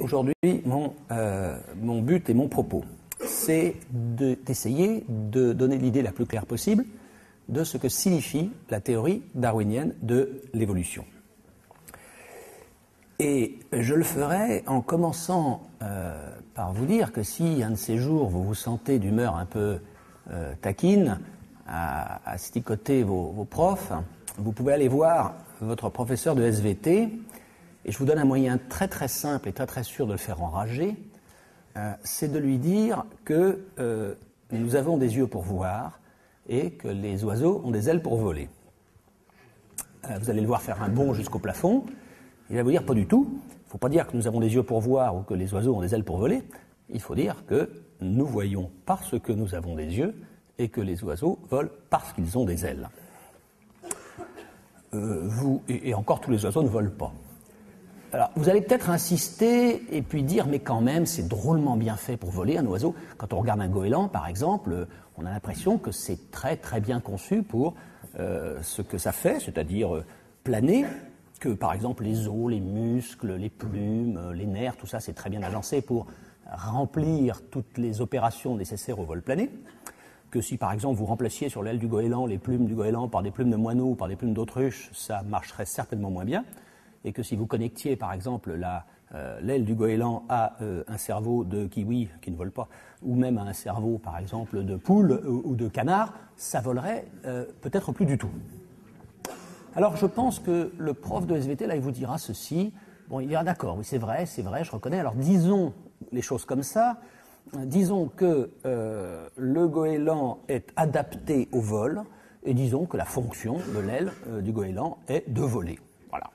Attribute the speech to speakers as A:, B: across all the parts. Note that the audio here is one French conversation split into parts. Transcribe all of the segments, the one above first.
A: Aujourd'hui, mon but et mon propos, c'est d'essayer de donner l'idée la plus claire possible de ce que signifie la théorie darwinienne de l'évolution. Et je le ferai en commençant par vous dire que si un de ces jours vous vous sentez d'humeur un peu taquine, à sticoter vos profs, vous pouvez aller voir votre professeur de SVT. Et je vous donne un moyen très très simple et très très sûr de le faire enrager, c'est de lui dire que nous avons des yeux pour voir et que les oiseaux ont des ailes pour voler. Vous allez le voir faire un bond jusqu'au plafond, il va vous dire pas du tout, il ne faut pas dire que nous avons des yeux pour voir ou que les oiseaux ont des ailes pour voler, il faut dire que nous voyons parce que nous avons des yeux et que les oiseaux volent parce qu'ils ont des ailes. Et encore tous les oiseaux ne volent pas. Alors, vous allez peut-être insister et puis dire, mais quand même, c'est drôlement bien fait pour voler un oiseau. Quand on regarde un goéland, par exemple, on a l'impression que c'est très très bien conçu pour ce que ça fait, c'est-à-dire planer, que par exemple les os, les muscles, les plumes, les nerfs, tout ça, c'est très bien agencé pour remplir toutes les opérations nécessaires au vol plané. Que si par exemple vous remplaciez sur l'aile du goéland les plumes du goéland par des plumes de moineau ou par des plumes d'autruche, ça marcherait certainement moins bien. Et que si vous connectiez par exemple l'aile du goéland à un cerveau de kiwi qui ne vole pas, ou même à un cerveau par exemple de poule ou de canard, ça volerait peut-être plus du tout. Alors je pense que le prof de SVT, là, il vous dira ceci, bon, il dira d'accord, oui c'est vrai, je reconnais, alors disons les choses comme ça, disons que le goéland est adapté au vol, et disons que la fonction de l'aile du goéland est de voler. Voilà.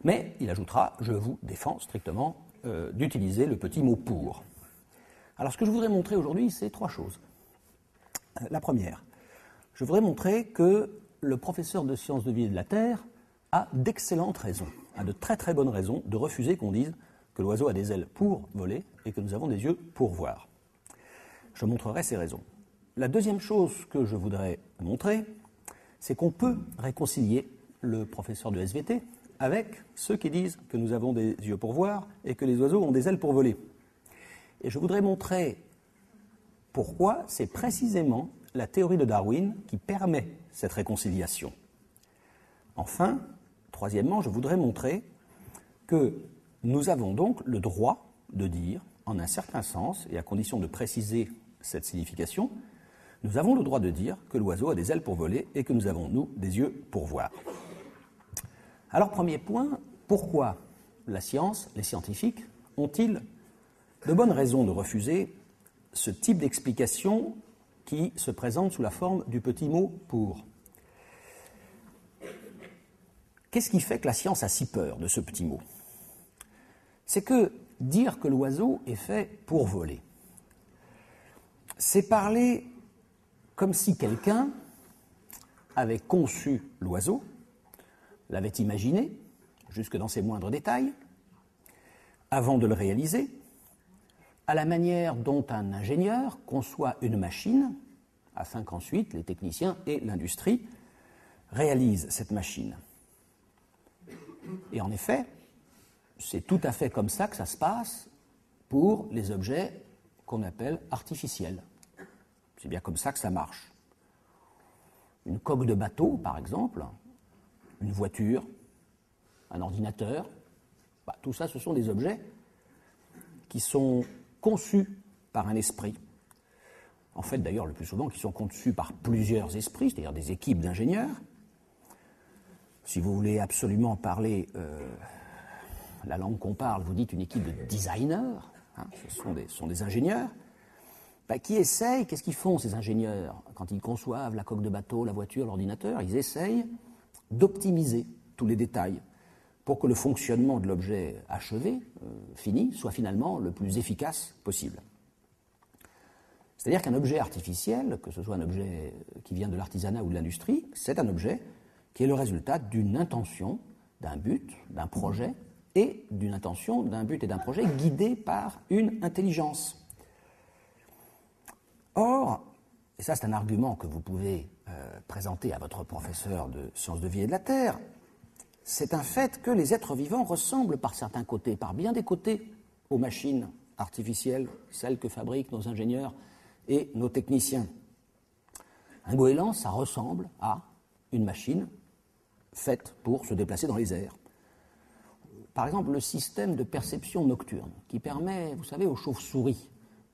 A: Mais il ajoutera, je vous défends strictement d'utiliser le petit mot pour. Alors ce que je voudrais montrer aujourd'hui, c'est trois choses. La première, je voudrais montrer que le professeur de sciences de vie et de la Terre a d'excellentes raisons, a de très très bonnes raisons de refuser qu'on dise que l'oiseau a des ailes pour voler et que nous avons des yeux pour voir. Je montrerai ces raisons. La deuxième chose que je voudrais montrer, c'est qu'on peut réconcilier le professeur de SVT avec ceux qui disent que nous avons des yeux pour voir et que les oiseaux ont des ailes pour voler. Et je voudrais montrer pourquoi c'est précisément la théorie de Darwin qui permet cette réconciliation. Enfin, troisièmement, je voudrais montrer que nous avons donc le droit de dire, en un certain sens, et à condition de préciser cette signification, nous avons le droit de dire que l'oiseau a des ailes pour voler et que nous avons, nous, des yeux pour voir. Alors, premier point, pourquoi la science, les scientifiques, ont-ils de bonnes raisons de refuser ce type d'explication qui se présente sous la forme du petit mot « pour ». Qu'est-ce qui fait que la science a si peur de ce petit mot? C'est que dire que l'oiseau est fait pour voler, c'est parler comme si quelqu'un avait conçu l'oiseau, l'avait imaginé, jusque dans ses moindres détails, avant de le réaliser, à la manière dont un ingénieur conçoit une machine, afin qu'ensuite les techniciens et l'industrie réalisent cette machine. Et en effet, c'est tout à fait comme ça que ça se passe pour les objets qu'on appelle artificiels. C'est bien comme ça que ça marche. Une coque de bateau, par exemple, une voiture, un ordinateur, tout ça, ce sont des objets qui sont conçus par un esprit. En fait, d'ailleurs, le plus souvent, qui sont conçus par plusieurs esprits, c'est-à-dire des équipes d'ingénieurs. Si vous voulez absolument parler la langue qu'on parle, vous dites une équipe de designers, ce sont des ingénieurs, qui essayent, qu'est-ce qu'ils font ces ingénieurs quand ils conçoivent la coque de bateau, la voiture, l'ordinateur? Ils essayent d'optimiser tous les détails pour que le fonctionnement de l'objet achevé, fini, soit finalement le plus efficace possible. C'est-à-dire qu'un objet artificiel, que ce soit un objet qui vient de l'artisanat ou de l'industrie, c'est un objet qui est le résultat d'une intention, d'un but, d'un projet, et d'une intention, d'un but et d'un projet guidés par une intelligence. Or, et ça c'est un argument que vous pouvez présenter à votre professeur de sciences de vie et de la Terre, c'est un fait que les êtres vivants ressemblent par certains côtés, par bien des côtés, aux machines artificielles, celles que fabriquent nos ingénieurs et nos techniciens. Un goéland, ça ressemble à une machine faite pour se déplacer dans les airs. Par exemple, le système de perception nocturne, qui permet, vous savez, aux chauves-souris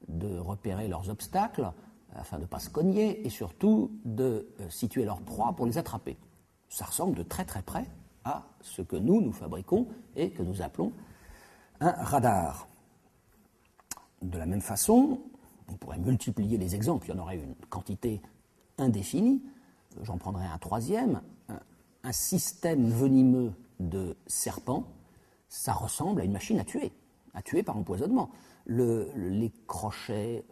A: de repérer leurs obstacles afin de ne pas se cogner et surtout de situer leurs proies pour les attraper. Ça ressemble de très très près à ce que nous fabriquons et que nous appelons un radar. De la même façon, on pourrait multiplier les exemples, il y en aurait une quantité indéfinie. J'en prendrai un troisième. Un système venimeux de serpents, ça ressemble à une machine à tuer par empoisonnement. Les crochets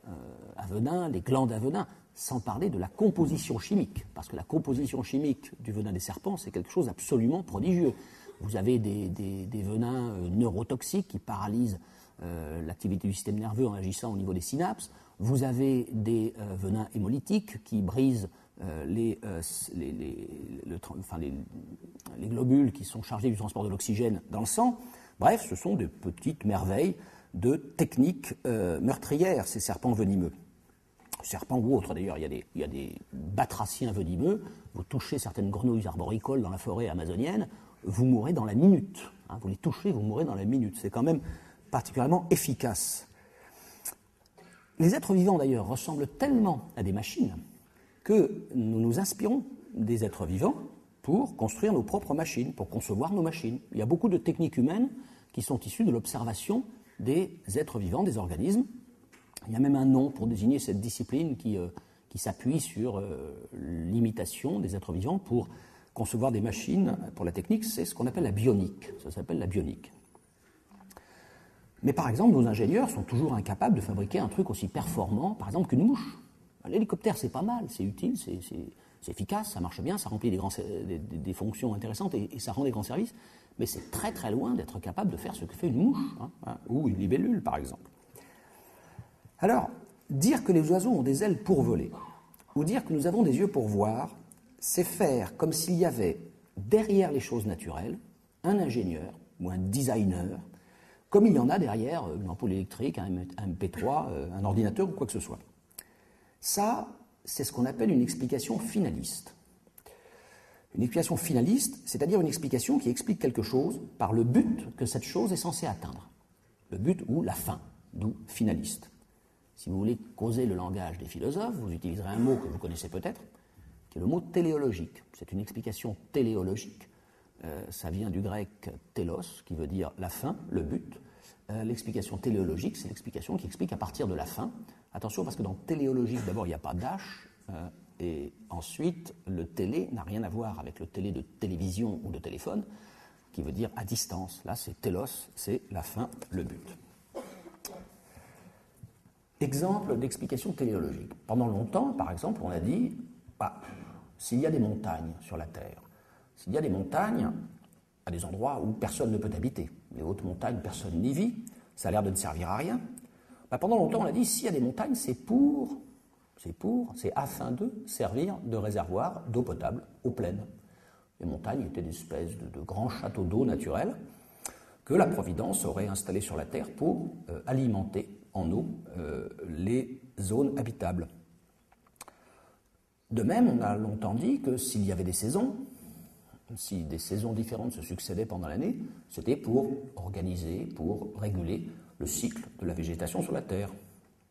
A: à venin, les glandes à venin, sans parler de la composition chimique, parce que la composition chimique du venin des serpents, c'est quelque chose d'absolument prodigieux. Vous avez des venins neurotoxiques qui paralysent l'activité du système nerveux en agissant au niveau des synapses. Vous avez des venins hémolytiques qui brisent les globules qui sont chargés du transport de l'oxygène dans le sang. Bref, ce sont de petites merveilles de techniques meurtrières, ces serpents venimeux. Serpents ou autres d'ailleurs, il y a des batraciens venimeux. Vous touchez certaines grenouilles arboricoles dans la forêt amazonienne, vous mourrez dans la minute. Vous les touchez, vous mourrez dans la minute. C'est quand même particulièrement efficace. Les êtres vivants d'ailleurs ressemblent tellement à des machines que nous nous inspirons des êtres vivants pour construire nos propres machines, pour concevoir nos machines. Il y a beaucoup de techniques humaines qui sont issues de l'observation des êtres vivants, des organismes. Il y a même un nom pour désigner cette discipline qui s'appuie sur l'imitation des êtres vivants pour concevoir des machines. Pour la technique, c'est ce qu'on appelle la bionique. Ça s'appelle la bionique. Mais par exemple, nos ingénieurs sont toujours incapables de fabriquer un truc aussi performant, par exemple, qu'une mouche. L'hélicoptère, c'est pas mal, c'est utile, c'est efficace, ça marche bien, ça remplit des fonctions intéressantes et ça rend des grands services, mais c'est très très loin d'être capable de faire ce que fait une mouche, ou une libellule, par exemple. Alors, dire que les oiseaux ont des ailes pour voler, ou dire que nous avons des yeux pour voir, c'est faire comme s'il y avait derrière les choses naturelles un ingénieur ou un designer, comme il y en a derrière une ampoule électrique, un MP3, un ordinateur ou quoi que ce soit. Ça, c'est ce qu'on appelle une explication finaliste. Une explication finaliste, c'est-à-dire une explication qui explique quelque chose par le but que cette chose est censée atteindre. Le but ou la fin, d'où finaliste. Si vous voulez causer le langage des philosophes, vous utiliserez un mot que vous connaissez peut-être, qui est le mot téléologique. C'est une explication téléologique. Ça vient du grec télos, qui veut dire la fin, le but. L'explication téléologique, c'est l'explication qui explique à partir de la fin. Attention, parce que dans téléologique, d'abord, il n'y a pas d'H, et ensuite, le télé n'a rien à voir avec le télé de télévision ou de téléphone, qui veut dire à distance. Là, c'est télos, c'est la fin, le but. Exemple d'explication téléologique. Pendant longtemps, par exemple, on a dit, s'il y a des montagnes sur la Terre, s'il y a des montagnes à des endroits où personne ne peut habiter, les hautes montagnes, personne n'y vit, ça a l'air de ne servir à rien. Pendant longtemps, on a dit, s'il y a des montagnes, c'est afin de servir de réservoir d'eau potable aux plaines. Les montagnes étaient des espèces de grands châteaux d'eau naturels que la Providence aurait installés sur la Terre pour alimenter en eau les zones habitables. De même, on a longtemps dit que s'il y avait des saisons, si des saisons différentes se succédaient pendant l'année, c'était pour organiser, pour réguler le cycle de la végétation sur la Terre.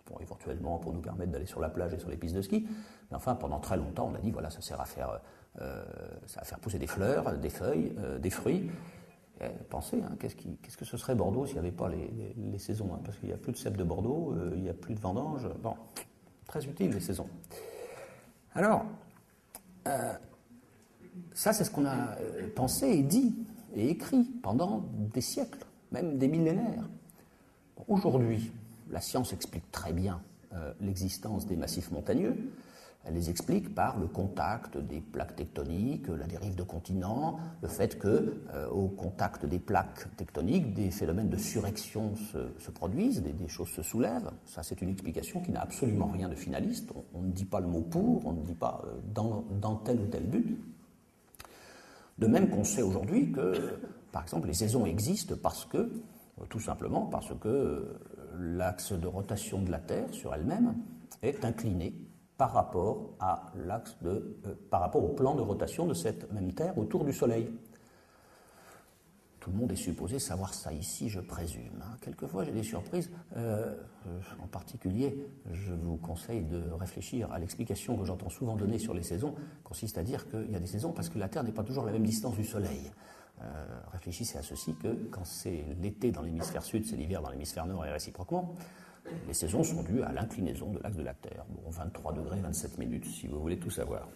A: Bon, éventuellement pour nous permettre d'aller sur la plage et sur les pistes de ski, mais enfin pendant très longtemps on a dit voilà, ça sert à faire pousser des fleurs, des feuilles, des fruits. Et pensez, qu'est-ce que ce serait Bordeaux s'il n'y avait pas les saisons, parce qu'il n'y a plus de cèpe de Bordeaux, il n'y a plus de vendanges. Bon, très utile les saisons. Alors, ça c'est ce qu'on a pensé et dit et écrit pendant des siècles, même des millénaires. Aujourd'hui, la science explique très bien l'existence des massifs montagneux. Elle les explique par le contact des plaques tectoniques, la dérive de continents, le fait que, au contact des plaques tectoniques, des phénomènes de surrection se produisent, des choses se soulèvent. Ça, c'est une explication qui n'a absolument rien de finaliste. On ne dit pas le mot pour, on ne dit pas dans tel ou tel but. De même qu'on sait aujourd'hui que, par exemple, les saisons existent parce que Tout simplement parce que l'axe de rotation de la Terre sur elle-même est incliné par rapport au plan de rotation de cette même Terre autour du Soleil. Tout le monde est supposé savoir ça ici, je présume. Quelquefois, j'ai des surprises. En particulier, je vous conseille de réfléchir à l'explication que j'entends souvent donner sur les saisons, consiste à dire qu'il y a des saisons parce que la Terre n'est pas toujours à la même distance du Soleil. Réfléchissez à ceci, que quand c'est l'été dans l'hémisphère sud, c'est l'hiver dans l'hémisphère nord et réciproquement. Les saisons sont dues à l'inclinaison de l'axe de la Terre. Bon, 23 degrés, 27 minutes, si vous voulez tout savoir.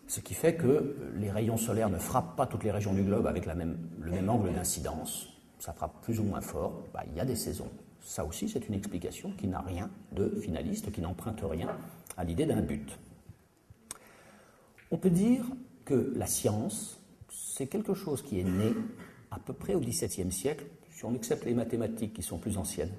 A: Ce qui fait que les rayons solaires ne frappent pas toutes les régions du globe avec le même angle d'incidence. Ça frappe plus ou moins fort. Il y a des saisons. Ça aussi, c'est une explication qui n'a rien de finaliste, qui n'emprunte rien à l'idée d'un but. On peut dire que la science, c'est quelque chose qui est né à peu près au XVIIe siècle, si on accepte les mathématiques qui sont plus anciennes.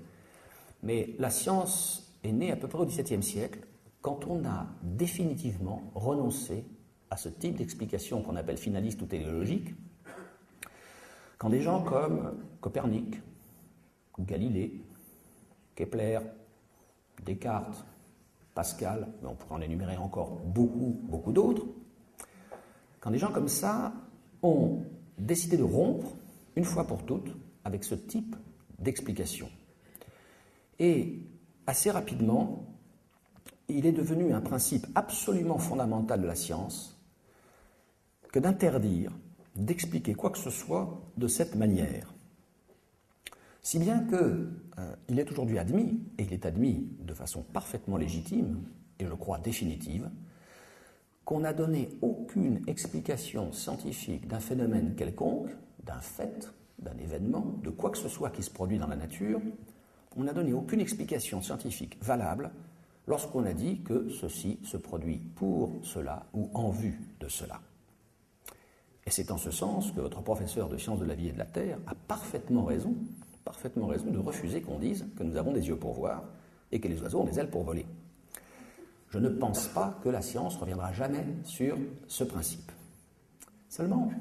A: Mais la science est née à peu près au XVIIe siècle, quand on a définitivement renoncé à ce type d'explication qu'on appelle finaliste ou téléologique, quand des gens comme Copernic, Galilée, Kepler, Descartes, Pascal, mais on pourrait en énumérer encore beaucoup d'autres, quand des gens comme ça ont décidé de rompre, une fois pour toutes, avec ce type d'explication. Et assez rapidement, il est devenu un principe absolument fondamental de la science que d'interdire d'expliquer quoi que ce soit de cette manière. Si bien qu'il est aujourd'hui admis, et il est admis de façon parfaitement légitime, et je crois définitive, qu'on n'a donné aucune explication scientifique d'un phénomène quelconque, d'un fait, d'un événement, de quoi que ce soit qui se produit dans la nature, on n'a donné aucune explication scientifique valable lorsqu'on a dit que ceci se produit pour cela ou en vue de cela. Et c'est en ce sens que votre professeur de sciences de la vie et de la Terre a parfaitement raison de refuser qu'on dise que nous avons des yeux pour voir et que les oiseaux ont des ailes pour voler. Je ne pense pas que la science reviendra jamais sur ce principe. Seulement,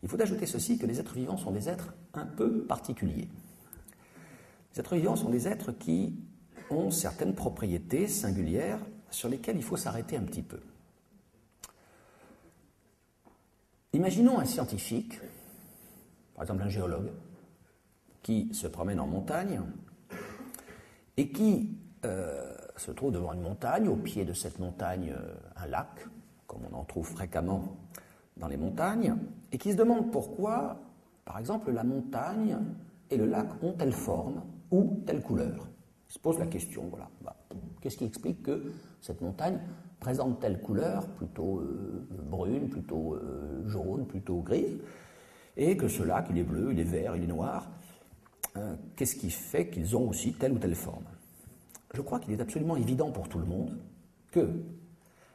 A: il faut ajouter ceci, que les êtres vivants sont des êtres un peu particuliers. Les êtres vivants sont des êtres qui ont certaines propriétés singulières sur lesquelles il faut s'arrêter un petit peu. Imaginons un scientifique, par exemple un géologue, qui se promène en montagne et qui se trouve devant une montagne, au pied de cette montagne un lac, comme on en trouve fréquemment dans les montagnes, et qui se demande pourquoi, par exemple, la montagne et le lac ont telle forme ou telle couleur. Il se pose la question, voilà, qu'est-ce qui explique que cette montagne présente telle couleur, plutôt brune, plutôt jaune, plutôt grise, et que ce lac, il est bleu, il est vert, il est noir. Qu'est-ce qui fait qu'ils ont aussi telle ou telle forme? Je crois qu'il est absolument évident pour tout le monde que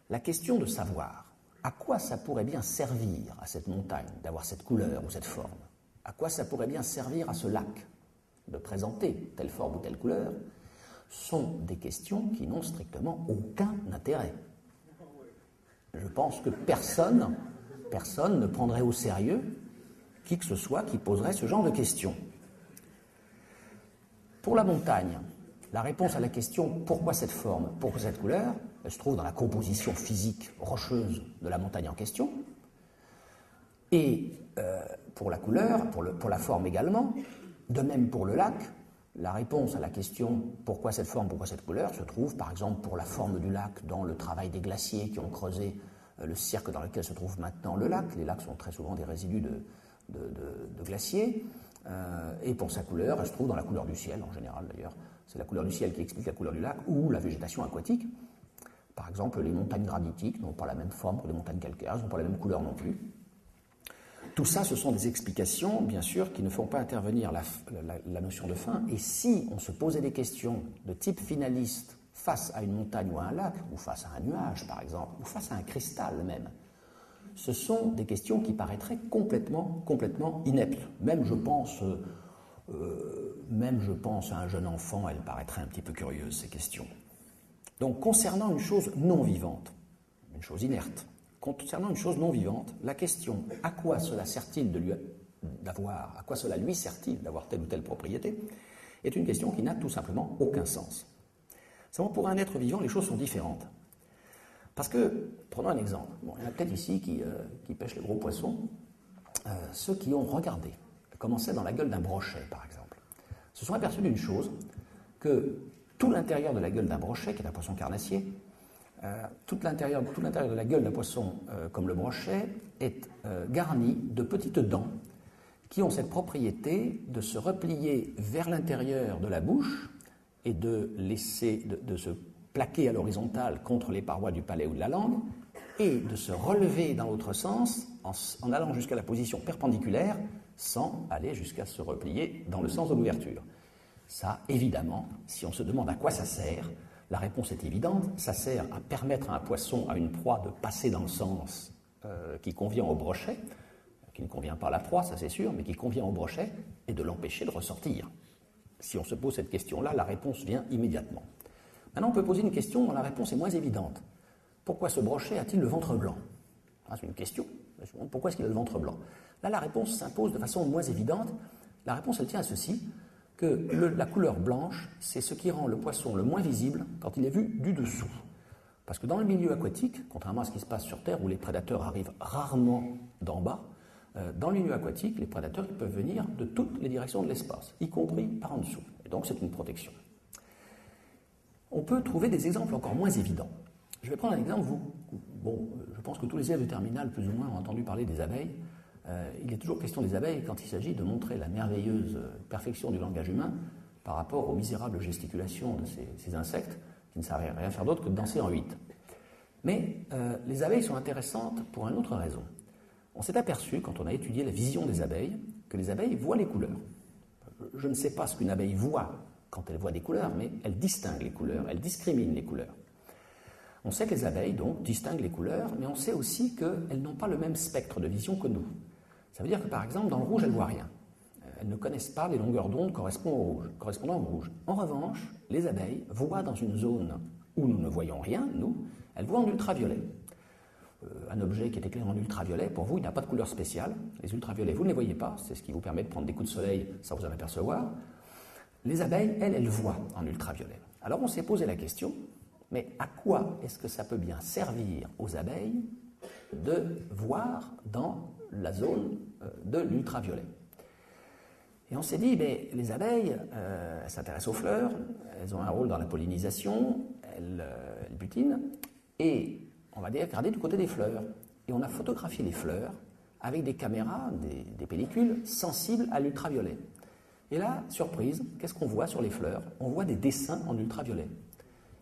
A: la question de savoir à quoi ça pourrait bien servir à cette montagne d'avoir cette couleur ou cette forme, à quoi ça pourrait bien servir à ce lac de présenter telle forme ou telle couleur, sont des questions qui n'ont strictement aucun intérêt. Je pense que personne ne prendrait au sérieux qui que ce soit qui poserait ce genre de questions. Pour la montagne, la réponse à la question « pourquoi cette forme, pourquoi cette couleur ?» elle se trouve dans la composition physique rocheuse de la montagne en question. Et pour la couleur, pour la forme également, de même pour le lac, la réponse à la question « pourquoi cette forme, pourquoi cette couleur ?» se trouve par exemple pour la forme du lac dans le travail des glaciers qui ont creusé le cirque dans lequel se trouve maintenant le lac. Les lacs sont très souvent des résidus de glaciers. Et pour sa couleur, elle se trouve dans la couleur du ciel en général d'ailleurs. C'est la couleur du ciel qui explique la couleur du lac ou la végétation aquatique. Par exemple, les montagnes granitiques n'ont pas la même forme que les montagnes calcaires, elles n'ont pas la même couleur non plus. Tout ça, ce sont des explications, bien sûr, qui ne font pas intervenir la notion de fin. Et si on se posait des questions de type finaliste face à une montagne ou à un lac, ou face à un nuage, par exemple, ou face à un cristal même, ce sont des questions qui paraîtraient complètement ineptes. Même je pense à un jeune enfant, elle paraîtrait un petit peu curieuse, ces questions. Donc, concernant une chose non vivante, une chose inerte, concernant une chose non vivante, la question « à quoi cela sert-il de lui d'avoir, à quoi cela lui sert-il d'avoir telle ou telle propriété, est une question qui n'a tout simplement aucun sens. Seulement, pour un être vivant, les choses sont différentes. Parce que, prenons un exemple, bon, il y en a peut-être ici qui pêchent les gros poissons, ceux qui ont regardé comment c'est dans la gueule d'un brochet, par exemple, se sont aperçus d'une chose, que tout l'intérieur de la gueule d'un brochet, qui est un poisson carnassier, tout l'intérieur de la gueule d'un poisson comme le brochet est garni de petites dents qui ont cette propriété de se replier vers l'intérieur de la bouche et de se plaquer à l'horizontale contre les parois du palais ou de la langue et de se relever dans l'autre sens en allant jusqu'à la position perpendiculaire sans aller jusqu'à se replier dans le sens de l'ouverture. Ça, évidemment, si on se demande à quoi ça sert, la réponse est évidente, ça sert à permettre à un poisson, à une proie, de passer dans le sens qui convient au brochet, qui ne convient pas à la proie, ça c'est sûr, mais qui convient au brochet, et de l'empêcher de ressortir. Si on se pose cette question-là, la réponse vient immédiatement. Maintenant, on peut poser une question dont la réponse est moins évidente. Pourquoi ce brochet a-t-il le ventre blanc? C'est une question. Pourquoi est-ce qu'il a le ventre blanc? Là, la réponse s'impose de façon moins évidente. La réponse, elle tient à ceci, que la couleur blanche, c'est ce qui rend le poisson le moins visible quand il est vu du dessous. Parce que dans le milieu aquatique, contrairement à ce qui se passe sur Terre, où les prédateurs arrivent rarement d'en bas, dans le milieu aquatique, les prédateurs ils peuvent venir de toutes les directions de l'espace, y compris par en dessous. Et donc c'est une protection. On peut trouver des exemples encore moins évidents. Je vais prendre un exemple. Je pense que tous les élèves de terminale, plus ou moins, ont entendu parler des abeilles. Il est toujours question des abeilles quand il s'agit de montrer la merveilleuse perfection du langage humain par rapport aux misérables gesticulations de ces insectes qui ne savent rien faire d'autre que de danser en 8. Mais les abeilles sont intéressantes pour une autre raison. On s'est aperçu, quand on a étudié la vision des abeilles, que les abeilles voient les couleurs. Je ne sais pas ce qu'une abeille voit quand elle voit des couleurs, mais elle distingue les couleurs, elle discrimine les couleurs. On sait que les abeilles, donc, distinguent les couleurs, mais on sait aussi qu'elles n'ont pas le même spectre de vision que nous. Ça veut dire que, par exemple, dans le rouge, elles ne voient rien. Elles ne connaissent pas les longueurs d'onde correspondant au rouge. En revanche, les abeilles voient dans une zone où nous ne voyons rien, nous, elles voient en ultraviolet. Un objet qui est éclairé en ultraviolet, pour vous, il n'a pas de couleur spéciale. Les ultraviolets, vous ne les voyez pas, c'est ce qui vous permet de prendre des coups de soleil sans vous en apercevoir. Les abeilles, elles voient en ultraviolet. Alors on s'est posé la question, mais à quoi est-ce que ça peut bien servir aux abeilles de voir dans la zone de l'ultraviolet? Et on s'est dit, les abeilles, elles s'intéressent aux fleurs, elles ont un rôle dans la pollinisation, elles butinent, et on va regarder du côté des fleurs. Et on a photographié les fleurs avec des caméras, des pellicules sensibles à l'ultraviolet. Et là, surprise, qu'est-ce qu'on voit sur les fleurs? On voit des dessins en ultraviolet.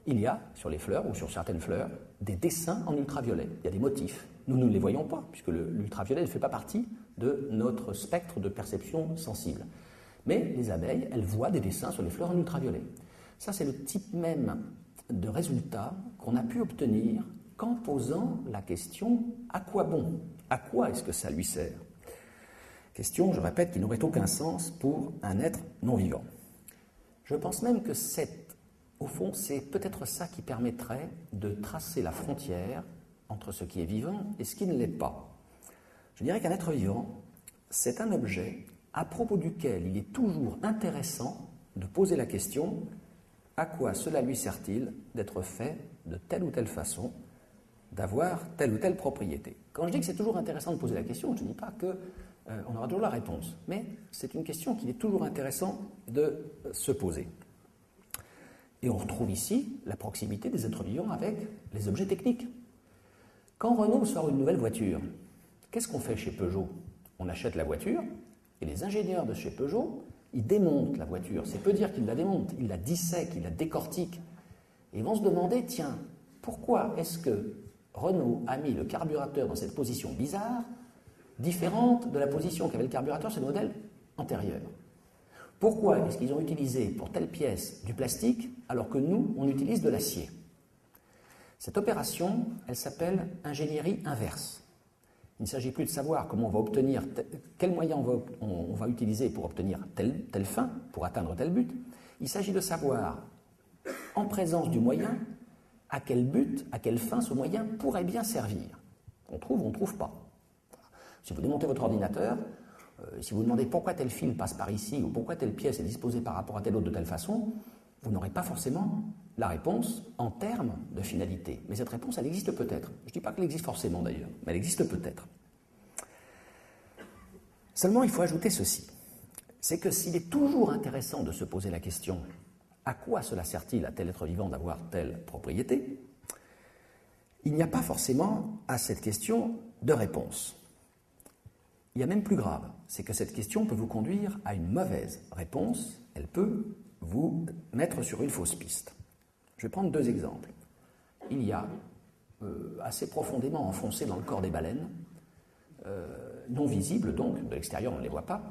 A: Il y a, sur les fleurs, ou sur certaines fleurs, des dessins en ultraviolet. Il y a des motifs. Nous ne les voyons pas, puisque l'ultraviolet ne fait pas partie de notre spectre de perception sensible. Mais les abeilles, elles voient des dessins sur les fleurs en ultraviolet. Ça, c'est le type même de résultat qu'on a pu obtenir qu'en posant la question « à quoi bon ?» À quoi est-ce que ça lui sert? Question, je répète, qui n'aurait aucun sens pour un être non vivant. Je pense même que au fond, c'est peut-être ça qui permettrait de tracer la frontière entre ce qui est vivant et ce qui ne l'est pas. Je dirais qu'un être vivant, c'est un objet à propos duquel il est toujours intéressant de poser la question « à quoi cela lui sert-il d'être fait de telle ou telle façon, d'avoir telle ou telle propriété ?» Quand je dis que c'est toujours intéressant de poser la question, je ne dis pas qu'on aura toujours la réponse, mais c'est une question qu'il est toujours intéressant de se poser. Et on retrouve ici la proximité des êtres vivants avec les objets techniques. Quand Renault sort une nouvelle voiture, qu'est-ce qu'on fait chez Peugeot? On achète la voiture, et les ingénieurs de chez Peugeot, ils démontent la voiture. C'est peu dire qu'ils la démontent, ils la dissèquent, ils la décortiquent. Et ils vont se demander, tiens, pourquoi est-ce que Renault a mis le carburateur dans cette position bizarre, différente de la position qu'avait le carburateur sur le modèle antérieur? Pourquoi est-ce qu'ils ont utilisé pour telle pièce du plastique alors que nous, on utilise de l'acier? Cette opération, elle s'appelle ingénierie inverse. Il ne s'agit plus de savoir comment on va obtenir, quels moyens on va utiliser pour obtenir telle fin, pour atteindre tel but. Il s'agit de savoir, en présence du moyen, à quel but, à quelle fin ce moyen pourrait bien servir. On trouve pas. Si vous démontez votre ordinateur, Si vous demandez pourquoi tel fil passe par ici ou pourquoi telle pièce est disposée par rapport à telle autre de telle façon, vous n'aurez pas forcément la réponse en termes de finalité. Mais cette réponse, elle existe peut-être. Je ne dis pas qu'elle existe forcément d'ailleurs, mais elle existe peut-être. Seulement, il faut ajouter ceci. C'est que s'il est toujours intéressant de se poser la question « à quoi cela sert-il à tel être vivant d'avoir telle propriété ?», il n'y a pas forcément à cette question de réponse. Il y a même plus grave, c'est que cette question peut vous conduire à une mauvaise réponse, elle peut vous mettre sur une fausse piste. Je vais prendre deux exemples. Il y a, assez profondément enfoncé dans le corps des baleines, non visibles donc, de l'extérieur on ne les voit pas,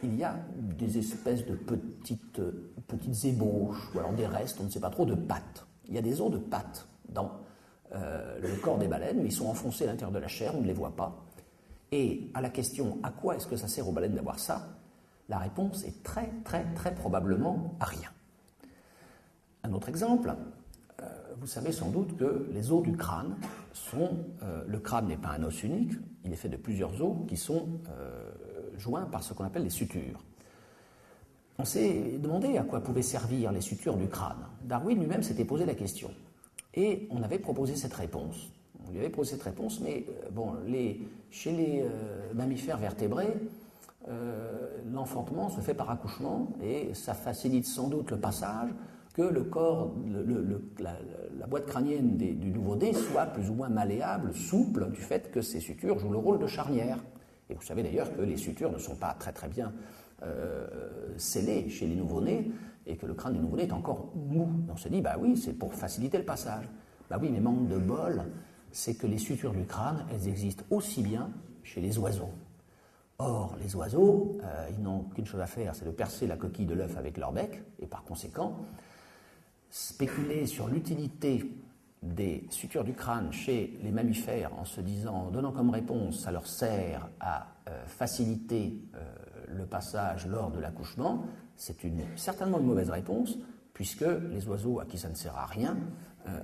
A: il y a des espèces de petites ébauches, ou alors des restes, on ne sait pas trop, de pattes. Il y a des os de pattes dans le corps des baleines, mais ils sont enfoncés à l'intérieur de la chair, on ne les voit pas. Et à la question « à quoi est-ce que ça sert aux baleines d'avoir ça ?», la réponse est très, très, très probablement à rien. Un autre exemple, vous savez sans doute que les os du crâne sont... le crâne n'est pas un os unique, il est fait de plusieurs os qui sont joints par ce qu'on appelle les sutures. On s'est demandé à quoi pouvaient servir les sutures du crâne. Darwin lui-même s'était posé la question. Et on avait proposé cette réponse. On lui avait posé cette réponse, mais chez les mammifères vertébrés, l'enfantement se fait par accouchement et ça facilite sans doute le passage que le corps, la boîte crânienne du nouveau-né soit plus ou moins malléable, souple, du fait que ces sutures jouent le rôle de charnière. Et vous savez d'ailleurs que les sutures ne sont pas très très bien scellées chez les nouveau-nés et que le crâne du nouveau-né est encore mou. On se dit, bah oui, c'est pour faciliter le passage. Bah oui, mais manque de bol, c'est que les sutures du crâne, elles existent aussi bien chez les oiseaux. Or, les oiseaux, ils n'ont qu'une chose à faire, c'est de percer la coquille de l'œuf avec leur bec, et par conséquent, spéculer sur l'utilité des sutures du crâne chez les mammifères en se disant, en donnant comme réponse, ça leur sert à faciliter le passage lors de l'accouchement, c'est certainement une mauvaise réponse, puisque les oiseaux à qui ça ne sert à rien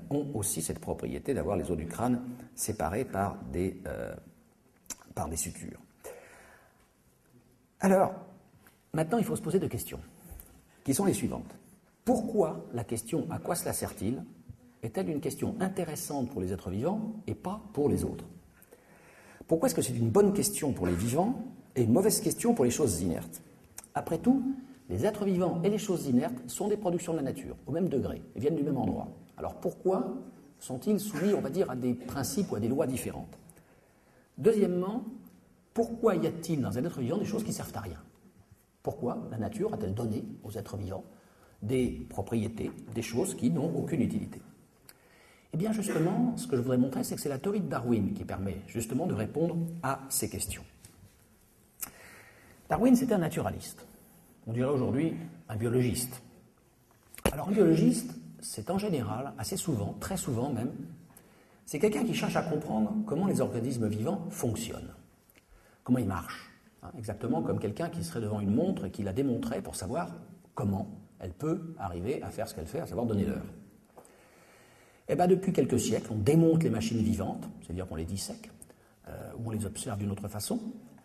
A: ont aussi cette propriété d'avoir les os du crâne séparés par des sutures. Alors, maintenant il faut se poser deux questions, qui sont les suivantes. Pourquoi la question « à quoi cela sert-il » est-elle une question intéressante pour les êtres vivants et pas pour les autres? Pourquoi est-ce que c'est une bonne question pour les vivants et une mauvaise question pour les choses inertes? Après tout, les êtres vivants et les choses inertes sont des productions de la nature, au même degré, et viennent du même endroit. Alors pourquoi sont-ils soumis, on va dire, à des principes ou à des lois différentes? Deuxièmement, pourquoi y a-t-il dans un être vivant des choses qui ne servent à rien? Pourquoi la nature a-t-elle donné aux êtres vivants des propriétés, des choses qui n'ont aucune utilité? Eh bien justement, ce que je voudrais montrer, c'est que c'est la théorie de Darwin qui permet justement de répondre à ces questions. Darwin, c'était un naturaliste. On dirait aujourd'hui un biologiste. Alors un biologiste, c'est en général, assez souvent, très souvent même, c'est quelqu'un qui cherche à comprendre comment les organismes vivants fonctionnent, comment ils marchent. Exactement comme quelqu'un qui serait devant une montre et qui la démontrait pour savoir comment elle peut arriver à faire ce qu'elle fait, à savoir donner l'heure. Eh bien, depuis quelques siècles, on démonte les machines vivantes, c'est-à-dire qu'on les dissèque, ou on les observe d'une autre façon.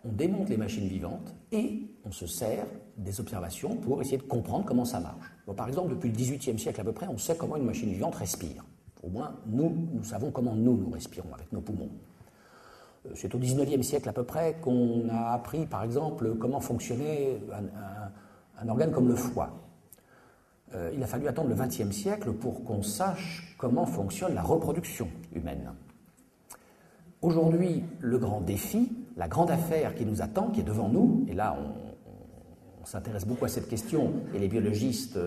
A: On démonte les machines vivantes et on se sert des observations pour essayer de comprendre comment ça marche. Bon, par exemple, depuis le XVIIIe siècle à peu près, on sait comment une machine vivante respire. Au moins, nous savons comment nous respirons avec nos poumons. C'est au XIXe siècle à peu près qu'on a appris, par exemple, comment fonctionnait un organe comme le foie. Il a fallu attendre le XXe siècle pour qu'on sache comment fonctionne la reproduction humaine. Aujourd'hui, le grand défi, la grande affaire qui nous attend, qui est devant nous, et là on s'intéresse beaucoup à cette question, et les biologistes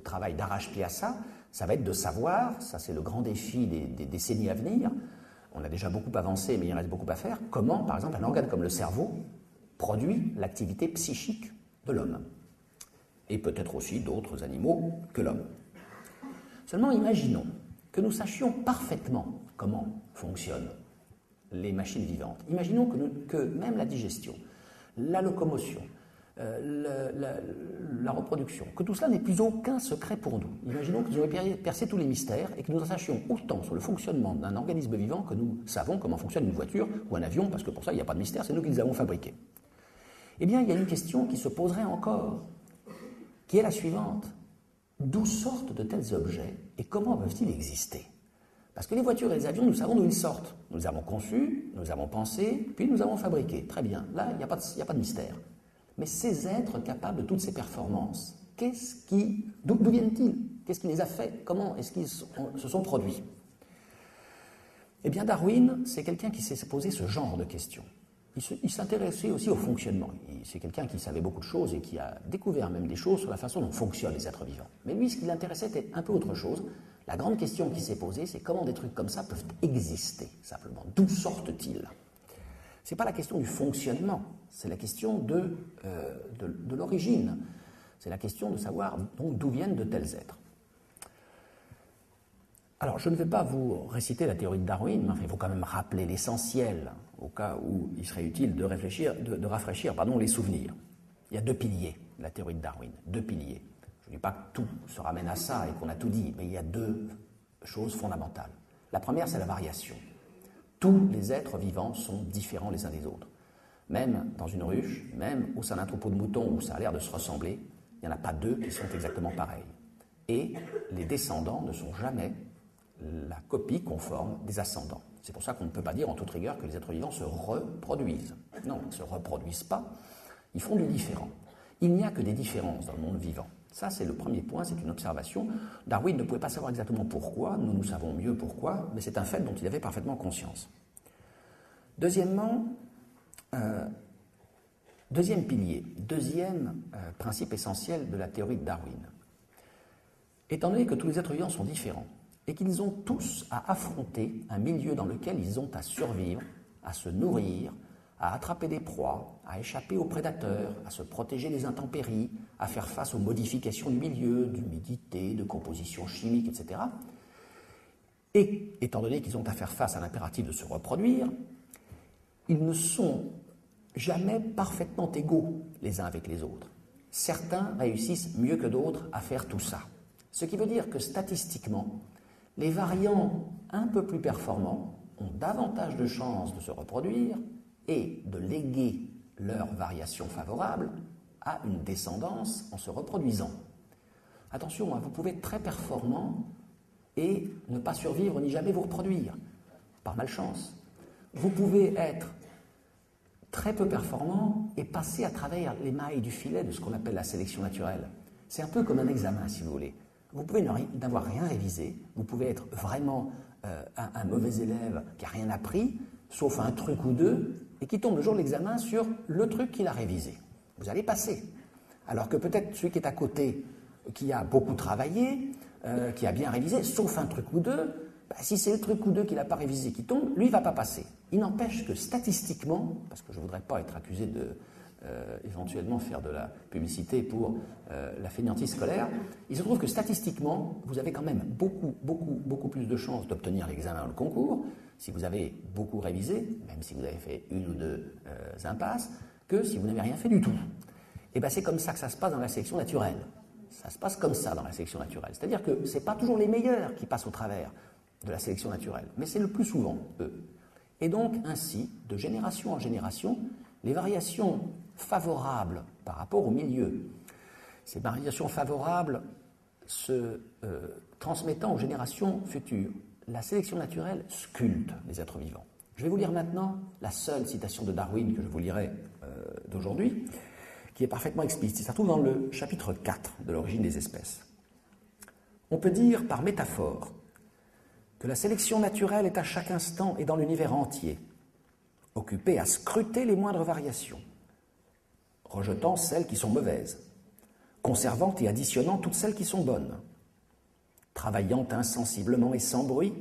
A: travaillent d'arrache-pied à ça, ça va être de savoir, ça c'est le grand défi des décennies à venir, on a déjà beaucoup avancé mais il reste beaucoup à faire, comment par exemple un organe comme le cerveau produit l'activité psychique de l'homme. Et peut-être aussi d'autres animaux que l'homme. Seulement, imaginons que nous sachions parfaitement comment fonctionnent les machines vivantes. Imaginons que même la digestion, la locomotion, la reproduction, que tout cela n'ait plus aucun secret pour nous. Imaginons que nous ayons percé tous les mystères et que nous en sachions autant sur le fonctionnement d'un organisme vivant que nous savons comment fonctionne une voiture ou un avion, parce que pour ça, il n'y a pas de mystère, c'est nous qui les avons fabriqués. Eh bien, il y a une question qui se poserait encore, qui est la suivante. D'où sortent de tels objets et comment peuvent-ils exister? Parce que les voitures et les avions, nous savons d'où ils sortent. Nous les avons conçus, nous les avons pensés, puis nous les avons fabriqués. Très bien, là, il n'y a pas de mystère. Mais ces êtres capables de toutes ces performances, d'où viennent-ils? Qu'est-ce qui les a fait? Comment est-ce qu'ils se sont produits? Eh bien, Darwin, c'est quelqu'un qui s'est posé ce genre de questions. Il s'intéressait aussi au fonctionnement. C'est quelqu'un qui savait beaucoup de choses et qui a découvert même des choses sur la façon dont fonctionnent les êtres vivants. Mais lui, ce qui l'intéressait était un peu autre chose. La grande question qui s'est posée, c'est comment des trucs comme ça peuvent exister, simplement. D'où sortent-ils? Ce n'est pas la question du fonctionnement, c'est la question de l'origine. C'est la question de savoir donc d'où viennent de tels êtres. Alors, je ne vais pas vous réciter la théorie de Darwin, mais enfin, il faut quand même rappeler l'essentiel, au cas où il serait utile de rafraîchir les souvenirs. Il y a deux piliers de la théorie de Darwin, deux piliers. Je ne dis pas que tout se ramène à ça et qu'on a tout dit, mais il y a deux choses fondamentales. La première, c'est la variation. Tous les êtres vivants sont différents les uns des autres. Même dans une ruche, même au sein d'un troupeau de moutons où ça a l'air de se ressembler, il n'y en a pas deux qui sont exactement pareils. Et les descendants ne sont jamais la copie conforme des ascendants. C'est pour ça qu'on ne peut pas dire en toute rigueur que les êtres vivants se reproduisent. Non, ils ne se reproduisent pas, ils font du différent. Il n'y a que des différences dans le monde vivant. Ça, c'est le premier point, c'est une observation. Darwin ne pouvait pas savoir exactement pourquoi, nous savons mieux pourquoi, mais c'est un fait dont il avait parfaitement conscience. Deuxièmement, deuxième pilier, deuxième principe essentiel de la théorie de Darwin. Étant donné que tous les êtres vivants sont différents, et qu'ils ont tous à affronter un milieu dans lequel ils ont à survivre, à se nourrir, à attraper des proies, à échapper aux prédateurs, à se protéger des intempéries, à faire face aux modifications du milieu, d'humidité, de composition chimique, etc. Et, étant donné qu'ils ont à faire face à l'impératif de se reproduire, ils ne sont jamais parfaitement égaux les uns avec les autres. Certains réussissent mieux que d'autres à faire tout ça. Ce qui veut dire que statistiquement, les variants un peu plus performants ont davantage de chances de se reproduire et de léguer leurs variations favorables à une descendance en se reproduisant. Attention, vous pouvez être très performant et ne pas survivre ni jamais vous reproduire, par malchance. Vous pouvez être très peu performant et passer à travers les mailles du filet de ce qu'on appelle la sélection naturelle. C'est un peu comme un examen, si vous voulez. Vous pouvez n'avoir rien révisé, vous pouvez être vraiment un mauvais élève qui n'a rien appris, sauf un truc ou deux, et qui tombe le jour de l'examen sur le truc qu'il a révisé. Vous allez passer. Alors que peut-être celui qui est à côté, qui a beaucoup travaillé, qui a bien révisé, sauf un truc ou deux, si c'est le truc ou deux qu'il n'a pas révisé qui tombe, lui ne va pas passer. Il n'empêche que statistiquement, parce que je ne voudrais pas être accusé de éventuellement faire de la publicité pour la fainéantise scolaire, il se trouve que statistiquement, vous avez quand même beaucoup plus de chances d'obtenir l'examen ou le concours si vous avez beaucoup révisé, même si vous avez fait une ou deux impasses, que si vous n'avez rien fait du tout. Et bien c'est comme ça que ça se passe dans la sélection naturelle. Ça se passe comme ça dans la sélection naturelle. C'est-à-dire que ce n'est pas toujours les meilleurs qui passent au travers de la sélection naturelle, mais c'est le plus souvent eux. Et donc, ainsi, de génération en génération, les variations favorables par rapport au milieu, ces variations favorables se transmettant aux générations futures, la sélection naturelle sculpte les êtres vivants. Je vais vous lire maintenant la seule citation de Darwin que je vous lirai d'aujourd'hui, qui est parfaitement explicite. Ça se trouve dans le chapitre 4 de l'origine des espèces. On peut dire par métaphore que la sélection naturelle est à chaque instant et dans l'univers entier, occupée à scruter les moindres variations, rejetant celles qui sont mauvaises, conservant et additionnant toutes celles qui sont bonnes, travaillant insensiblement et sans bruit,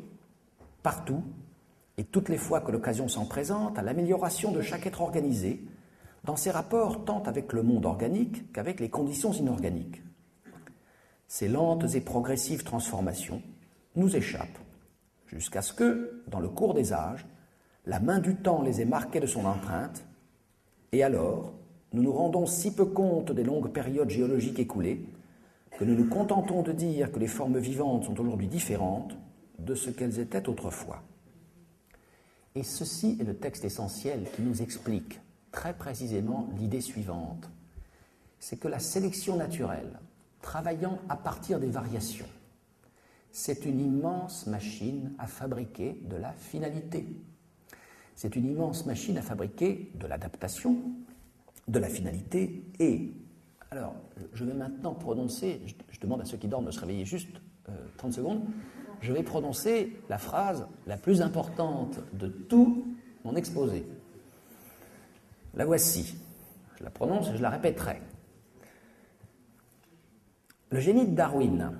A: partout, et toutes les fois que l'occasion s'en présente, à l'amélioration de chaque être organisé, dans ses rapports tant avec le monde organique qu'avec les conditions inorganiques. Ces lentes et progressives transformations nous échappent, jusqu'à ce que, dans le cours des âges, la main du temps les ait marquées de son empreinte, et alors, nous nous rendons si peu compte des longues périodes géologiques écoulées que nous nous contentons de dire que les formes vivantes sont aujourd'hui différentes de ce qu'elles étaient autrefois. Et ceci est le texte essentiel qui nous explique très précisément l'idée suivante. C'est que la sélection naturelle, travaillant à partir des variations, c'est une immense machine à fabriquer de la finalité. C'est une immense machine à fabriquer de l'adaptation, de la finalité. Et, alors, je vais maintenant prononcer, je demande à ceux qui dorment de se réveiller juste 30 secondes, je vais prononcer la phrase la plus importante de tout mon exposé. La voici. Je la prononce et je la répéterai. Le génie de Darwin,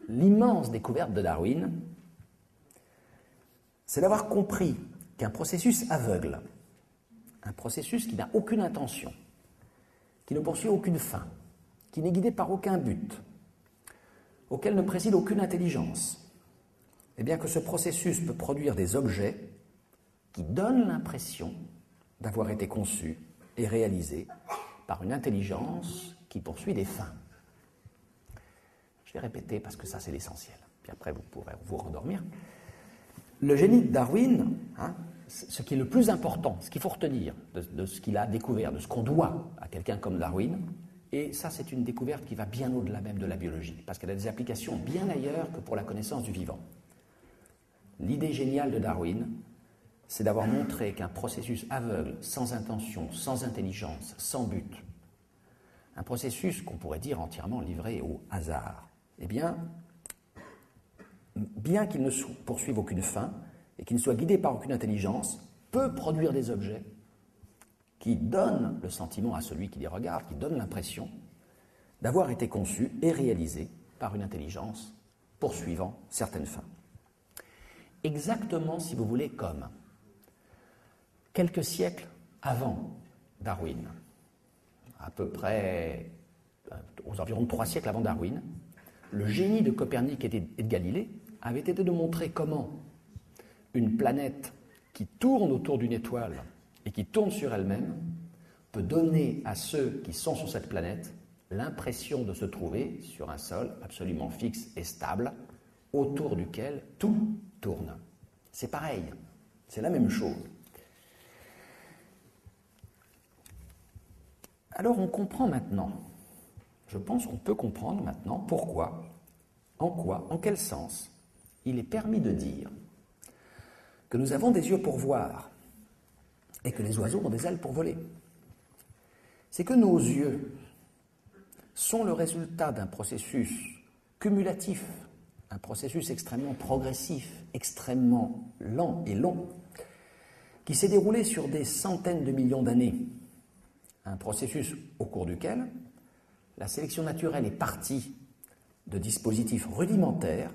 A: l'immense découverte de Darwin, c'est d'avoir compris qu'un processus aveugle, un processus qui n'a aucune intention, qui ne poursuit aucune fin, qui n'est guidé par aucun but, auquel ne préside aucune intelligence, eh bien que ce processus peut produire des objets qui donnent l'impression d'avoir été conçus et réalisés par une intelligence qui poursuit des fins. Je vais répéter parce que ça c'est l'essentiel, puis après vous pourrez vous rendormir. Le génie de Darwin, ce qui est le plus important, ce qu'il faut retenir de ce qu'il a découvert, de ce qu'on doit à quelqu'un comme Darwin, et ça c'est une découverte qui va bien au-delà même de la biologie, parce qu'elle a des applications bien ailleurs que pour la connaissance du vivant. L'idée géniale de Darwin, c'est d'avoir montré qu'un processus aveugle, sans intention, sans intelligence, sans but, un processus qu'on pourrait dire entièrement livré au hasard, eh bien qu'il ne poursuive aucune fin et qu'il ne soit guidé par aucune intelligence, peut produire des objets qui donnent le sentiment à celui qui les regarde, qui donnent l'impression d'avoir été conçus et réalisés par une intelligence poursuivant certaines fins. Exactement, si vous voulez, comme quelques siècles avant Darwin, à peu près aux environs de 3 siècles avant Darwin, le génie de Copernic et de Galilée avait été de montrer comment une planète qui tourne autour d'une étoile et qui tourne sur elle-même peut donner à ceux qui sont sur cette planète l'impression de se trouver sur un sol absolument fixe et stable, autour duquel tout tourne. C'est pareil, c'est la même chose. Alors on comprend maintenant, je pense qu'on peut comprendre maintenant pourquoi, en quel sens il est permis de dire que nous avons des yeux pour voir et que les oiseaux ont des ailes pour voler. C'est que nos yeux sont le résultat d'un processus cumulatif, un processus extrêmement progressif, extrêmement lent et long, qui s'est déroulé sur des centaines de millions d'années. Un processus au cours duquel la sélection naturelle est partie de dispositifs rudimentaires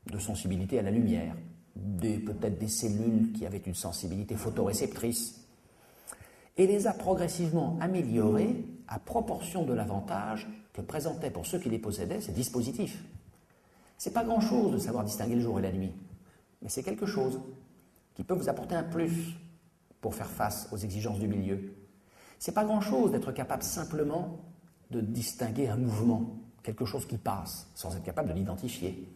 A: de sensibilité à la lumière, peut-être des cellules qui avaient une sensibilité photoréceptrice, et les a progressivement améliorés à proportion de l'avantage que présentaient pour ceux qui les possédaient ces dispositifs. C'est pas grand-chose de savoir distinguer le jour et la nuit, mais c'est quelque chose qui peut vous apporter un plus pour faire face aux exigences du milieu. C'est pas grand-chose d'être capable simplement de distinguer un mouvement, quelque chose qui passe, sans être capable de l'identifier.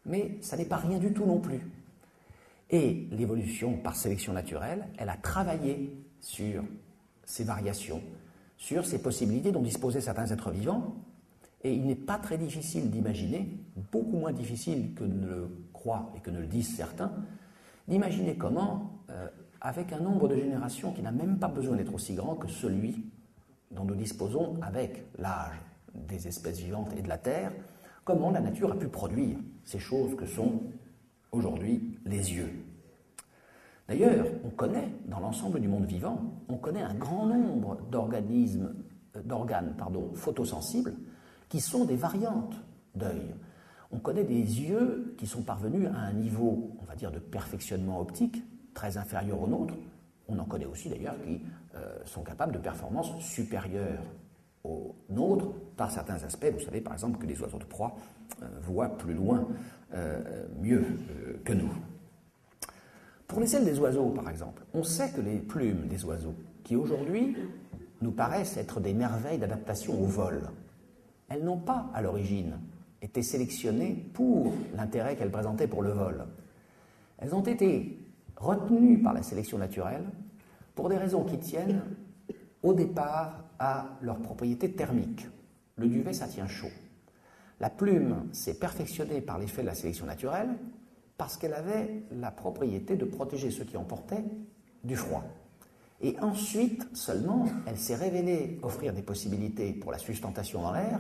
A: Mais ça n'est pas rien du tout non plus. Et l'évolution par sélection naturelle, elle a travaillé sur ces variations, sur ces possibilités dont disposaient certains êtres vivants, et il n'est pas très difficile d'imaginer, beaucoup moins difficile que ne le croient et que ne le disent certains, d'imaginer comment, avec un nombre de générations qui n'a même pas besoin d'être aussi grand que celui dont nous disposons avec l'âge des espèces vivantes et de la Terre, comment la nature a pu produire ces choses que sont aujourd'hui les yeux. D'ailleurs, on connaît, dans l'ensemble du monde vivant, on connaît un grand nombre d'organes photosensibles qui sont des variantes d'œil. On connaît des yeux qui sont parvenus à un niveau, on va dire, de perfectionnement optique très inférieur au nôtre. On en connaît aussi d'ailleurs qui sont capables de performances supérieures aux nôtres par certains aspects. Vous savez par exemple que les oiseaux de proie voient plus loin, mieux que nous. Pour les ailes des oiseaux par exemple, on sait que les plumes des oiseaux, qui aujourd'hui nous paraissent être des merveilles d'adaptation au vol, elles n'ont pas à l'origine été sélectionnées pour l'intérêt qu'elles présentaient pour le vol. Elles ont été retenues par la sélection naturelle pour des raisons qui tiennent au départ à leur propriété thermique. Le duvet, ça tient chaud. La plume s'est perfectionnée par l'effet de la sélection naturelle parce qu'elle avait la propriété de protéger ceux qui en portaient du froid. Et ensuite seulement, elle s'est révélée offrir des possibilités pour la sustentation dans l'air,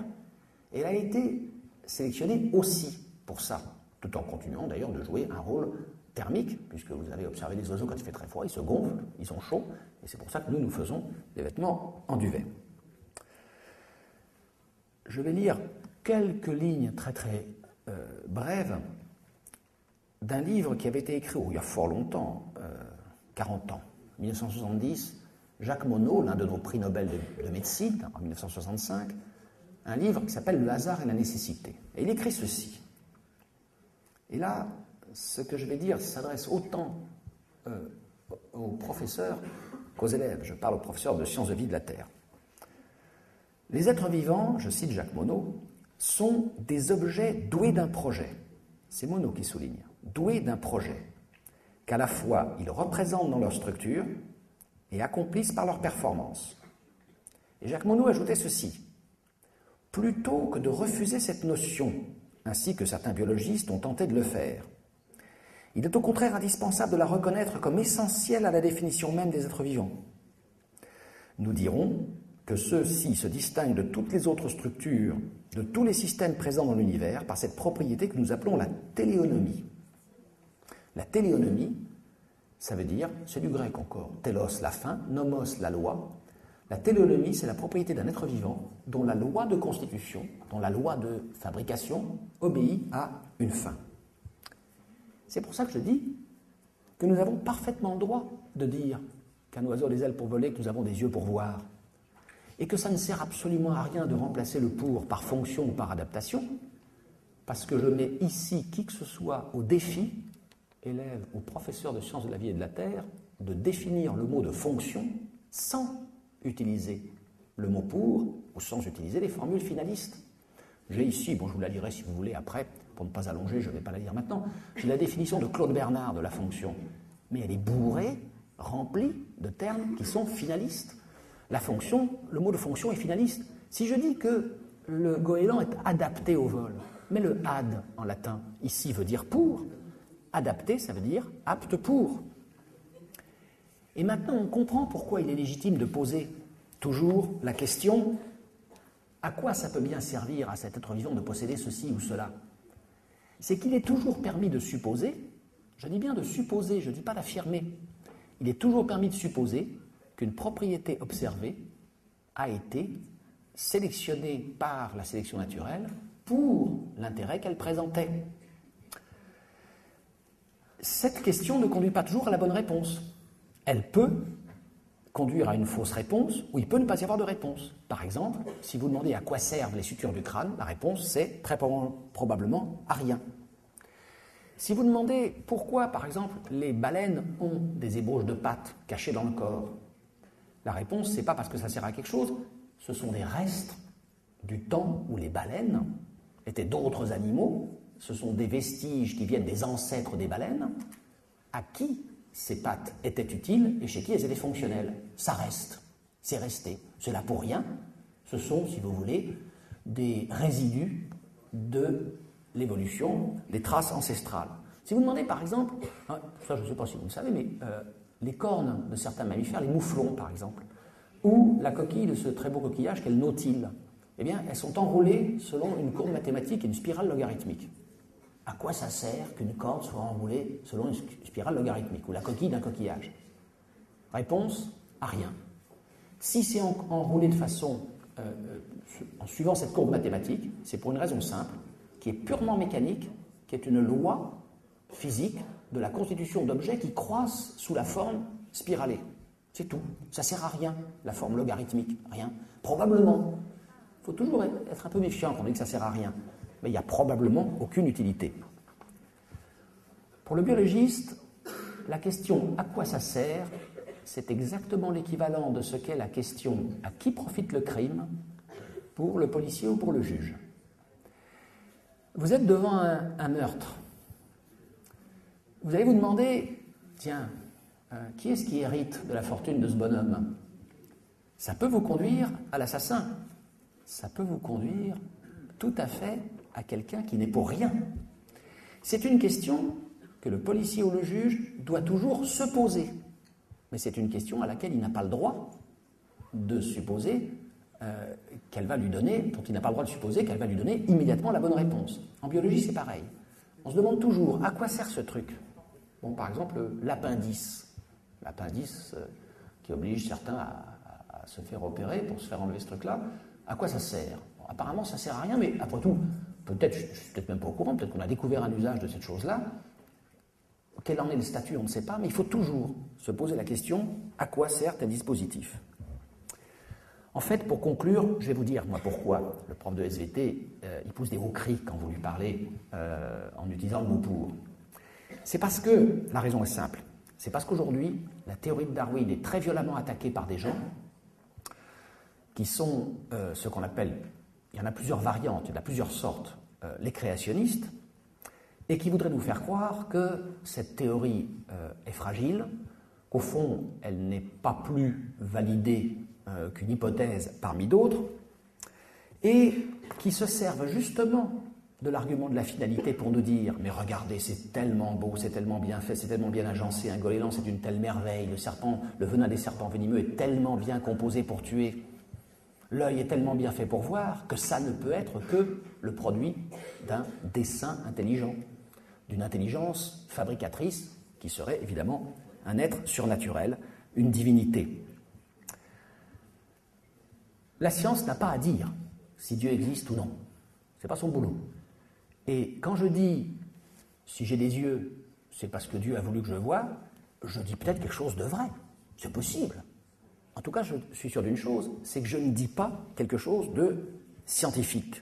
A: et elle a été sélectionnée aussi pour ça, tout en continuant d'ailleurs de jouer un rôle thermique, puisque vous avez observé les oiseaux quand il fait très froid, ils se gonflent, ils sont chauds, et c'est pour ça que nous faisons des vêtements en duvet. Je vais lire quelques lignes très brèves d'un livre qui avait été écrit il y a fort longtemps, 40 ans, 1970, Jacques Monod, l'un de nos prix Nobel de médecine, en 1965, un livre qui s'appelle « Le hasard et la nécessité ». Et il écrit ceci. Et là, ce que je vais dire s'adresse autant aux professeurs qu'aux élèves. Je parle aux professeurs de sciences de vie de la Terre. Les êtres vivants, je cite Jacques Monod, sont des objets doués d'un projet. C'est Monod qui souligne. Doués d'un projet, qu'à la fois ils représentent dans leur structure et accomplissent par leur performance. Et Jacques Monod ajoutait ceci. Plutôt que de refuser cette notion, ainsi que certains biologistes ont tenté de le faire, il est au contraire indispensable de la reconnaître comme essentielle à la définition même des êtres vivants. Nous dirons que ceux-ci se distinguent de toutes les autres structures, de tous les systèmes présents dans l'univers, par cette propriété que nous appelons la téléonomie. La téléonomie, ça veut dire, c'est du grec encore, télos la fin, nomos la loi. La téléonomie, c'est la propriété d'un être vivant dont la loi de constitution, dont la loi de fabrication obéit à une fin. C'est pour ça que je dis que nous avons parfaitement le droit de dire qu'un oiseau a des ailes pour voler, que nous avons des yeux pour voir, et que ça ne sert absolument à rien de remplacer le pour par fonction ou par adaptation, parce que je mets ici qui que ce soit au défi, élève ou professeur de sciences de la vie et de la Terre, de définir le mot de fonction sans utiliser le mot pour ou sans utiliser les formules finalistes. J'ai ici, bon je vous la lirai si vous voulez après, pour ne pas allonger, je ne vais pas la lire maintenant, j'ai la définition de Claude Bernard de la fonction, mais elle est bourrée, remplie de termes qui sont finalistes. La fonction, le mot de fonction est finaliste. Si je dis que le goéland est adapté au vol, mais le ad en latin ici veut dire pour, adapté ça veut dire apte pour. Et maintenant on comprend pourquoi il est légitime de poser toujours la question à quoi ça peut bien servir à cet être vivant de posséder ceci ou cela. C'est qu'il est toujours permis de supposer, je dis bien de supposer, je ne dis pas d'affirmer, il est toujours permis de supposer qu'une propriété observée a été sélectionnée par la sélection naturelle pour l'intérêt qu'elle présentait. Cette question ne conduit pas toujours à la bonne réponse. Elle peut conduire à une fausse réponse ou il peut ne pas y avoir de réponse. Par exemple, si vous demandez à quoi servent les sutures du crâne, la réponse c'est très probablement à rien. Si vous demandez pourquoi, par exemple, les baleines ont des ébauches de pattes cachées dans le corps, la réponse, c'est pas parce que ça sert à quelque chose, ce sont des restes du temps où les baleines étaient d'autres animaux, ce sont des vestiges qui viennent des ancêtres des baleines, à qui ces pattes étaient utiles et chez qui elles étaient fonctionnelles. Ça reste, c'est resté, c'est là pour rien, ce sont, si vous voulez, des résidus de l'évolution, des traces ancestrales. Si vous demandez par exemple, ça je ne sais pas si vous le savez, mais les cornes de certains mammifères, les mouflons par exemple, ou la coquille de ce très beau coquillage qu'est le nautile, eh bien elles sont enroulées selon une courbe mathématique et une spirale logarithmique. À quoi ça sert qu'une corde soit enroulée selon une spirale logarithmique, ou la coquille d'un coquillage? Réponse, à rien. Si c'est enroulé de façon, en suivant cette courbe mathématique, c'est pour une raison simple, qui est purement mécanique, qui est une loi physique de la constitution d'objets qui croissent sous la forme spiralée. C'est tout. Ça ne sert à rien, la forme logarithmique. Rien. Probablement. Il faut toujours être un peu méfiant quand on dit que ça ne sert à rien. Mais il n'y a probablement aucune utilité. Pour le biologiste, la question « à quoi ça sert ?» c'est exactement l'équivalent de ce qu'est la question « à qui profite le crime ?» pour le policier ou pour le juge. Vous êtes devant un meurtre. Vous allez vous demander, tiens, qui est-ce qui hérite de la fortune de ce bonhomme? Ça peut vous conduire à l'assassin. Ça peut vous conduire tout à fait à quelqu'un qui n'est pour rien. C'est une question que le policier ou le juge doit toujours se poser. Mais c'est une question à laquelle il n'a pas le droit de supposer qu'elle va lui donner, dont il n'a pas le droit de supposer qu'elle va lui donner immédiatement la bonne réponse. En biologie, c'est pareil. On se demande toujours à quoi sert ce truc. Bon, par exemple, l'appendice. L'appendice qui oblige certains à se faire opérer pour se faire enlever ce truc-là. À quoi ça sert? Bon, apparemment, ça ne sert à rien, mais après tout, peut-être, je ne suis peut-être même pas au courant, peut-être qu'on a découvert un usage de cette chose-là. Quel en est le statut, on ne sait pas, mais il faut toujours se poser la question à quoi sert tel dispositif. En fait, pour conclure, je vais vous dire, moi, pourquoi le prof de SVT, il pousse des hauts cris quand vous lui parlez en utilisant le mot pour. C'est parce que, la raison est simple, c'est parce qu'aujourd'hui, la théorie de Darwin est très violemment attaquée par des gens qui sont ce qu'on appelle, il y en a plusieurs variantes, il y en a plusieurs sortes, les créationnistes, et qui voudraient nous faire croire que cette théorie est fragile, qu'au fond, elle n'est pas plus validée qu'une hypothèse parmi d'autres, et qui se servent justement de l'argument de la finalité pour nous dire « mais regardez, c'est tellement beau, c'est tellement bien fait, c'est tellement bien agencé, un goéland c'est une telle merveille, le venin des serpents venimeux est tellement bien composé pour tuer, l'œil est tellement bien fait pour voir que ça ne peut être que le produit d'un dessein intelligent, d'une intelligence fabricatrice qui serait évidemment un être surnaturel, une divinité. » La science n'a pas à dire si Dieu existe ou non. Ce n'est pas son boulot. Et quand je dis si j'ai des yeux, c'est parce que Dieu a voulu que je voie, je dis peut-être quelque chose de vrai. C'est possible. En tout cas, je suis sûr d'une chose, c'est que je ne dis pas quelque chose de scientifique.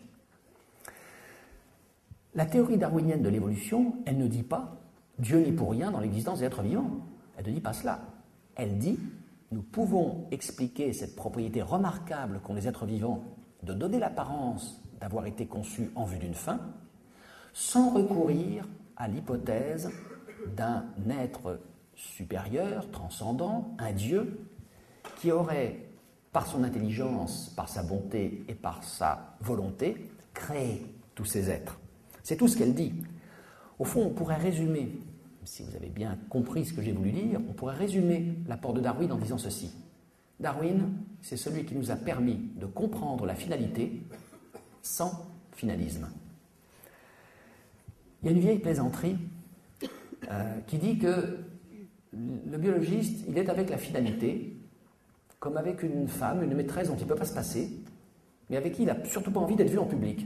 A: La théorie darwinienne de l'évolution, elle ne dit pas Dieu n'est pour rien dans l'existence des êtres vivants. Elle ne dit pas cela. Elle dit nous pouvons expliquer cette propriété remarquable qu'ont les êtres vivants de donner l'apparence d'avoir été conçus en vue d'une fin, sans recourir à l'hypothèse d'un être supérieur, transcendant, un Dieu, qui aurait, par son intelligence, par sa bonté et par sa volonté, créé tous ces êtres. C'est tout ce qu'elle dit. Au fond, on pourrait résumer, si vous avez bien compris ce que j'ai voulu dire, on pourrait résumer l'apport de Darwin en disant ceci. Darwin, c'est celui qui nous a permis de comprendre la finalité sans finalisme. Il y a une vieille plaisanterie qui dit que le biologiste, il est avec la finalité, comme avec une femme, une maîtresse dont il ne peut pas se passer, mais avec qui il n'a surtout pas envie d'être vu en public.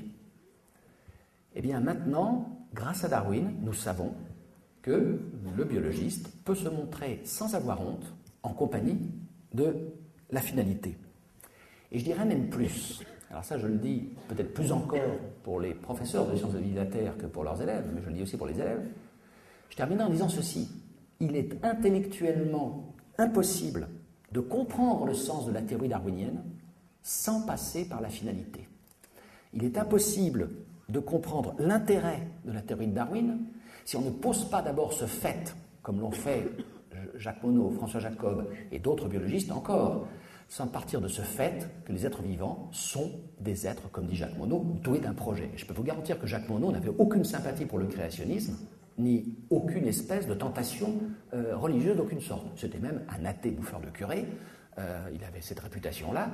A: Eh bien maintenant, grâce à Darwin, nous savons que le biologiste peut se montrer sans avoir honte en compagnie de la finalité. Et je dirais même plus. Alors ça, je le dis peut-être plus encore pour les professeurs de sciences de vie de la Terre que pour leurs élèves, mais je le dis aussi pour les élèves. Je termine en disant ceci. Il est intellectuellement impossible de comprendre le sens de la théorie darwinienne sans passer par la finalité. Il est impossible de comprendre l'intérêt de la théorie de Darwin si on ne pose pas d'abord ce fait, comme l'ont fait Jacques Monod, François Jacob et d'autres biologistes encore, sans partir de ce fait que les êtres vivants sont des êtres, comme dit Jacques Monod, doués d'un projet. Et je peux vous garantir que Jacques Monod n'avait aucune sympathie pour le créationnisme, ni aucune espèce de tentation religieuse d'aucune sorte. C'était même un athée bouffeur de curé, il avait cette réputation-là.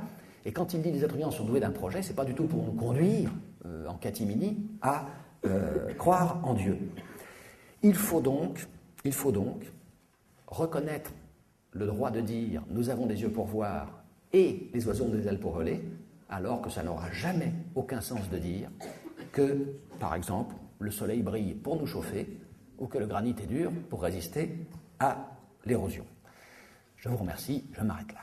A: Et quand il dit que les êtres vivants sont doués d'un projet, ce n'est pas du tout pour nous conduire en catimini à croire en Dieu. Il faut donc reconnaître le droit de dire « nous avons des yeux pour voir et les oiseaux ont des ailes pour voler », alors que ça n'aura jamais aucun sens de dire que, par exemple, le soleil brille pour nous chauffer ou que le granit est dur pour résister à l'érosion. Je vous remercie, je m'arrête là.